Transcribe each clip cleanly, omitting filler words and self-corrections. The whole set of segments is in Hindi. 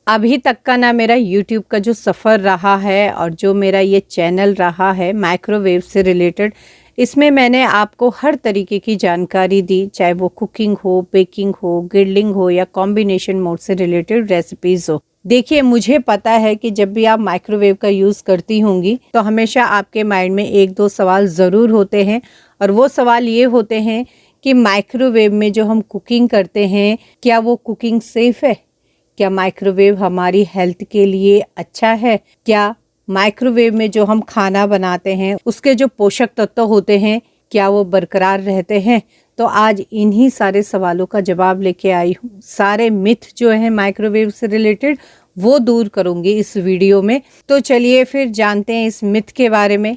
अभी तक का ना मेरा यूट्यूब का जो सफ़र रहा है और जो मेरा ये चैनल रहा है माइक्रोवेव से रिलेटेड, इसमें मैंने आपको हर तरीके की जानकारी दी, चाहे वो कुकिंग हो, बेकिंग हो, ग्रिलिंग हो या कॉम्बिनेशन मोड से रिलेटेड रेसिपीज़ हो। देखिए, मुझे पता है कि जब भी आप माइक्रोवेव का यूज़ करती होंगी तो हमेशा आपके माइंड में एक दो सवाल ज़रूर होते हैं, और वो सवाल ये होते हैं कि माइक्रोवेव में जो हम कुकिंग करते हैं, क्या वो कुकिंग सेफ़ है? क्या माइक्रोवेव हमारी हेल्थ के लिए अच्छा है? क्या माइक्रोवेव में जो हम खाना बनाते हैं उसके जो पोषक तत्व होते हैं, क्या वो बरकरार रहते हैं? तो आज इन्हीं सारे सवालों का जवाब लेके आई हूँ। सारे मिथ जो हैं माइक्रोवेव से रिलेटेड वो दूर करूँगी इस वीडियो में। तो चलिए फिर जानते हैं इस मिथ के बारे में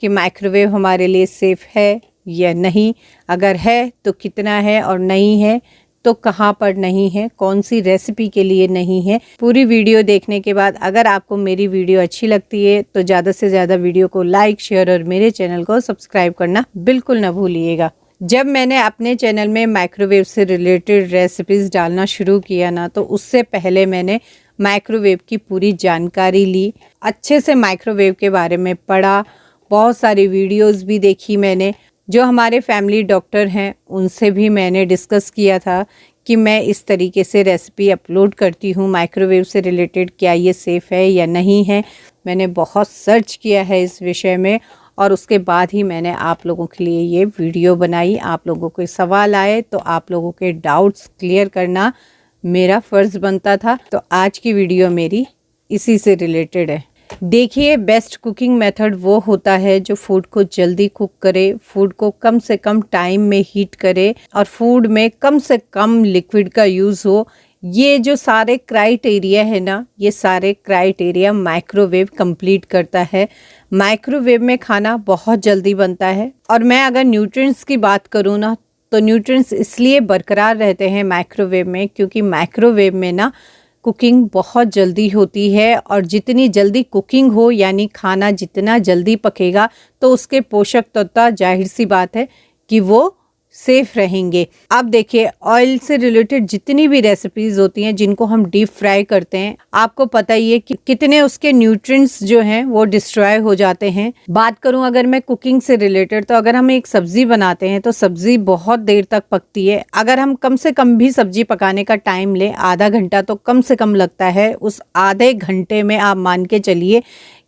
कि माइक्रोवेव हमारे लिए सेफ़ है या नहीं, अगर है तो कितना है, और नहीं है तो कहाँ पर नहीं है, कौन सी रेसिपी के लिए नहीं है। पूरी वीडियो देखने के बाद अगर आपको मेरी वीडियो अच्छी लगती है तो ज़्यादा से ज़्यादा वीडियो को लाइक, शेयर और मेरे चैनल को सब्सक्राइब करना बिल्कुल ना भूलिएगा। जब मैंने अपने चैनल में माइक्रोवेव से रिलेटेड रेसिपीज़ डालना शुरू किया ना, तो उससे पहले मैंने माइक्रोवेव की पूरी जानकारी ली, अच्छे से माइक्रोवेव के बारे में पढ़ा, बहुत सारी वीडियोज़ भी देखी मैंने। जो हमारे फैमिली डॉक्टर हैं उनसे भी मैंने डिस्कस किया था कि मैं इस तरीके से रेसिपी अपलोड करती हूँ माइक्रोवेव से रिलेटेड, क्या ये सेफ़ है या नहीं है। मैंने बहुत सर्च किया है इस विषय में और उसके बाद ही मैंने आप लोगों के लिए ये वीडियो बनाई। आप लोगों के सवाल आए तो आप लोगों के डाउट्स क्लियर करना मेरा फ़र्ज़ बनता था। तो आज की वीडियो मेरी इसी से रिलेटेड है। देखिए, बेस्ट कुकिंग मेथड वो होता है जो फूड को जल्दी कुक करे, फूड को कम से कम टाइम में हीट करे और फूड में कम से कम लिक्विड का यूज़ हो। ये जो सारे क्राइटेरिया है ना, ये सारे क्राइटेरिया माइक्रोवेव कंप्लीट करता है। माइक्रोवेव में खाना बहुत जल्दी बनता है, और मैं अगर न्यूट्रिएंट्स की बात करूँ ना, तो न्यूट्रिएंट्स इसलिए बरकरार रहते हैं माइक्रोवेव में क्योंकि माइक्रोवेव में ना कुकिंग बहुत जल्दी होती है, और जितनी जल्दी कुकिंग हो यानी खाना जितना जल्दी पकेगा तो उसके पोषक तत्व जाहिर सी बात है कि वो सेफ रहेंगे। अब देखिए, ऑयल से रिलेटेड जितनी भी रेसिपीज होती हैं जिनको हम डीप फ्राई करते हैं, आपको पता ही है कि कितने उसके न्यूट्रिएंट्स जो हैं वो डिस्ट्रॉय हो जाते हैं। बात करूं अगर मैं कुकिंग से रिलेटेड, तो अगर हम एक सब्जी बनाते हैं तो सब्जी बहुत देर तक पकती है। अगर हम कम से कम भी सब्जी पकाने का टाइम लें, आधा घंटा तो कम से कम लगता है, उस आधे घंटे में आप मान के चलिए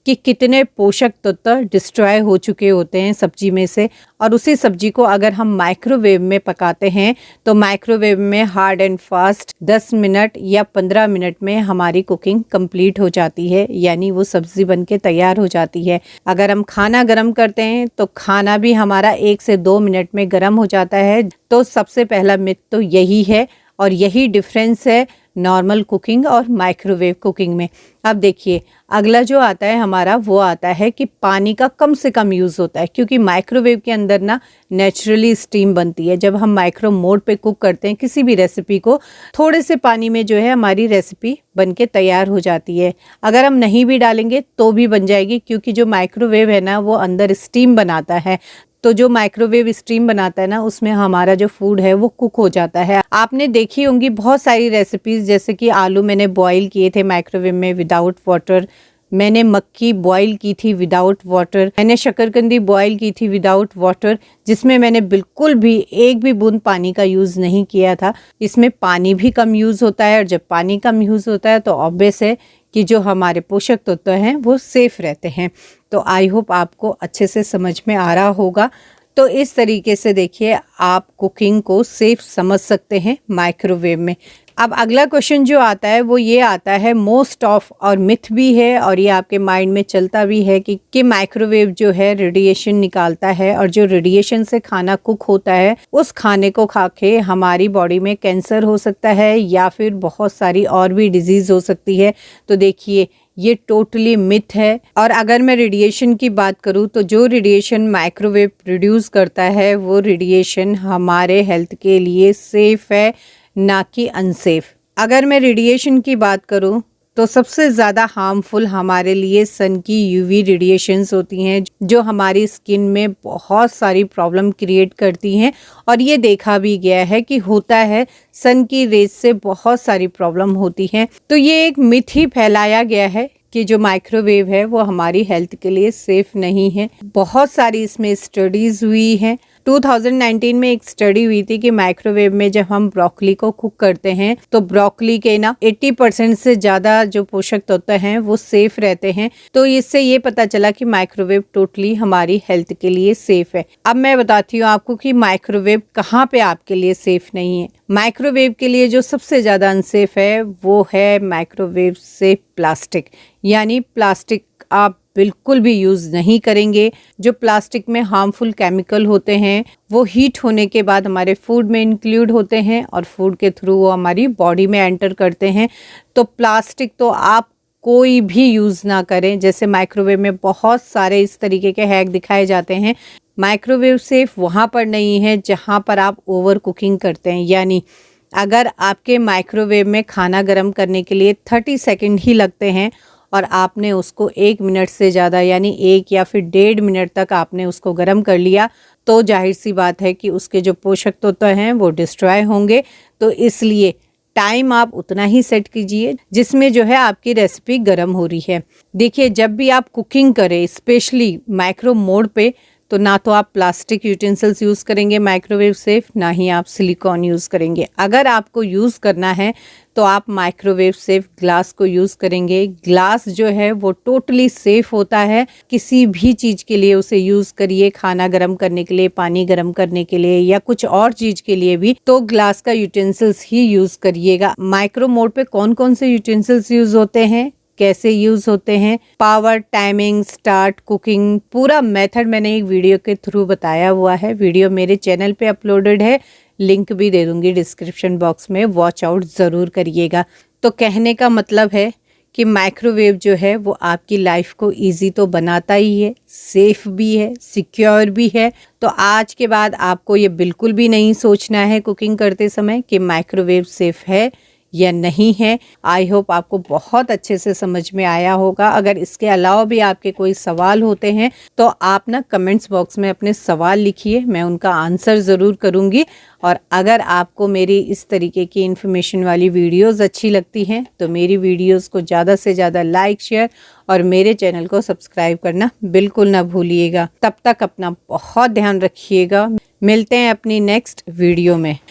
कि कितने पोषक तत्व डिस्ट्रॉय हो चुके होते हैं सब्जी में से। और उसी सब्जी को अगर हम माइक्रोवेव में पकाते हैं तो माइक्रोवेव में हार्ड एंड फास्ट 10 मिनट या 15 मिनट में हमारी कुकिंग कंप्लीट हो जाती है, यानी वो सब्जी बन के तैयार हो जाती है। अगर हम खाना गर्म करते हैं तो खाना भी हमारा 1 से 2 मिनट में गर्म हो जाता है। तो सबसे पहला मिथ तो यही है, और यही डिफरेंस है नॉर्मल कुकिंग और माइक्रोवेव कुकिंग में। अब देखिए, अगला जो आता है हमारा, वो आता है कि पानी का कम से कम यूज़ होता है, क्योंकि माइक्रोवेव के अंदर ना नेचुरली स्टीम बनती है। जब हम माइक्रो मोड पे कुक करते हैं किसी भी रेसिपी को, थोड़े से पानी में जो है हमारी रेसिपी बन के तैयार हो जाती है। अगर हम नहीं भी डालेंगे तो भी बन जाएगी, क्योंकि जो माइक्रोवेव है ना वो अंदर स्टीम बनाता है। तो जो माइक्रोवेव स्टीम बनाता है ना, उसमें हमारा जो फूड है वो कुक हो जाता है। आपने देखी होंगी बहुत सारी रेसिपीज, जैसे कि आलू मैंने बॉईल किए थे माइक्रोवेव में विदाउट वाटर, मैंने मक्की बॉईल की थी विदाउट वाटर, मैंने शकरकंदी बॉईल की थी विदाउट वाटर, जिसमें मैंने बिल्कुल भी एक भी बूंद पानी का यूज़ नहीं किया था। इसमें पानी भी कम यूज़ होता है, और जब पानी कम यूज़ होता है तो ऑब्वियस है कि जो हमारे पोषक तत्व हैं वो सेफ रहते हैं। तो आई होप आपको अच्छे से समझ में आ रहा होगा। तो इस तरीके से देखिए, आप कुकिंग को सेफ समझ सकते हैं माइक्रोवेव में। अब अगला क्वेश्चन जो आता है वो ये आता है, मोस्ट ऑफ, और मिथ भी है और ये आपके माइंड में चलता भी है कि माइक्रोवेव जो है रेडिएशन निकालता है, और जो रेडिएशन से खाना कुक होता है उस खाने को खा के हमारी बॉडी में कैंसर हो सकता है या फिर बहुत सारी और भी डिजीज हो सकती है। तो देखिए, ये टोटली मिथ है। और अगर मैं रेडिएशन की बात करूँ तो जो रेडिएशन माइक्रोवेव प्रोड्यूस करता है वो रेडिएशन हमारे हेल्थ के लिए सेफ है, ना कि अनसेफ। अगर मैं रेडिएशन की बात करूँ तो सबसे ज़्यादा हार्मफुल हमारे लिए सन की यूवी रेडिएशंस होती हैं, जो हमारी स्किन में बहुत सारी प्रॉब्लम क्रिएट करती हैं। और ये देखा भी गया है कि होता है, सन की रेज से बहुत सारी प्रॉब्लम होती हैं। तो ये एक मिथ ही फैलाया गया है कि जो माइक्रोवेव है वो हमारी हेल्थ के लिए सेफ नहीं है। बहुत सारी इसमें स्टडीज़ हुई हैं। 2019 में एक स्टडी हुई थी कि माइक्रोवेव में जब हम ब्रोकली को कुक करते हैं तो ब्रोकली के 80% से ज़्यादा जो पोषक तत्व हैं वो सेफ रहते हैं। तो इससे ये पता चला कि माइक्रोवेव टोटली हमारी हेल्थ के लिए सेफ है। अब मैं बताती हूँ आपको कि माइक्रोवेव कहाँ पे आपके लिए सेफ नहीं है। माइक्रोवेव के लिए जो सबसे ज़्यादा अनसेफ है वो है माइक्रोवेव से प्लास्टिक, यानी प्लास्टिक आप बिल्कुल भी यूज़ नहीं करेंगे। जो प्लास्टिक में हार्मफुल केमिकल होते हैं वो हीट होने के बाद हमारे फूड में इंक्लूड होते हैं और फूड के थ्रू वो हमारी बॉडी में एंटर करते हैं। तो प्लास्टिक तो आप कोई भी यूज़ ना करें। जैसे माइक्रोवेव में बहुत सारे इस तरीके के हैक दिखाए जाते हैं। माइक्रोवेव सेफ वहाँ पर नहीं है जहाँ पर आप ओवर कुकिंग करते हैं, यानी अगर आपके माइक्रोवेव में खाना गर्म करने के लिए 30 सेकंड ही लगते हैं और आपने उसको 1 मिनट से ज़्यादा यानी 1 या फिर 1.5 मिनट तक आपने उसको गर्म कर लिया, तो जाहिर सी बात है कि उसके जो पोषक तत्व हैं वो डिस्ट्रॉय होंगे। तो इसलिए टाइम आप उतना ही सेट कीजिए जिसमें जो है आपकी रेसिपी गर्म हो रही है। देखिए, जब भी आप कुकिंग करें स्पेशली माइक्रो मोड पे, तो ना तो आप प्लास्टिक यूटेंसिल्स यूज़ करेंगे माइक्रोवेव सेफ, ना ही आप सिलिकॉन यूज़ करेंगे। अगर आपको यूज़ करना है तो आप माइक्रोवेव सेफ ग्लास को यूज़ करेंगे। ग्लास जो है वो टोटली सेफ होता है। किसी भी चीज़ के लिए उसे यूज़ करिए, खाना गर्म करने के लिए, पानी गर्म करने के लिए या कुछ और चीज़ के लिए भी, तो ग्लास का यूटेंसिल्स ही यूज़ करिएगा। माइक्रो मोड पे कौन कौन से यूटेंसिल्स यूज़ होते हैं, कैसे यूज होते हैं, पावर, टाइमिंग, स्टार्ट, कुकिंग, पूरा मेथड मैंने एक वीडियो के थ्रू बताया हुआ है। वीडियो मेरे चैनल पे अपलोडेड है, लिंक भी दे दूंगी डिस्क्रिप्शन बॉक्स में, वॉच आउट ज़रूर करिएगा। तो कहने का मतलब है कि माइक्रोवेव जो है वो आपकी लाइफ को इजी तो बनाता ही है, सेफ भी है, सिक्योर भी है। तो आज के बाद आपको ये बिल्कुल भी नहीं सोचना है कुकिंग करते समय कि माइक्रोवेव सेफ है या नहीं है। आई होप आपको बहुत अच्छे से समझ में आया होगा। अगर इसके अलावा भी आपके कोई सवाल होते हैं तो आप ना कमेंट्स बॉक्स में अपने सवाल लिखिए, मैं उनका आंसर ज़रूर करूँगी। और अगर आपको मेरी इस तरीके की इन्फॉर्मेशन वाली वीडियोस अच्छी लगती हैं तो मेरी वीडियोस को ज़्यादा से ज़्यादा लाइक, शेयर और मेरे चैनल को सब्सक्राइब करना बिल्कुल ना भूलिएगा। तब तक अपना बहुत ध्यान रखिएगा। मिलते हैं अपनी नेक्स्ट वीडियो में।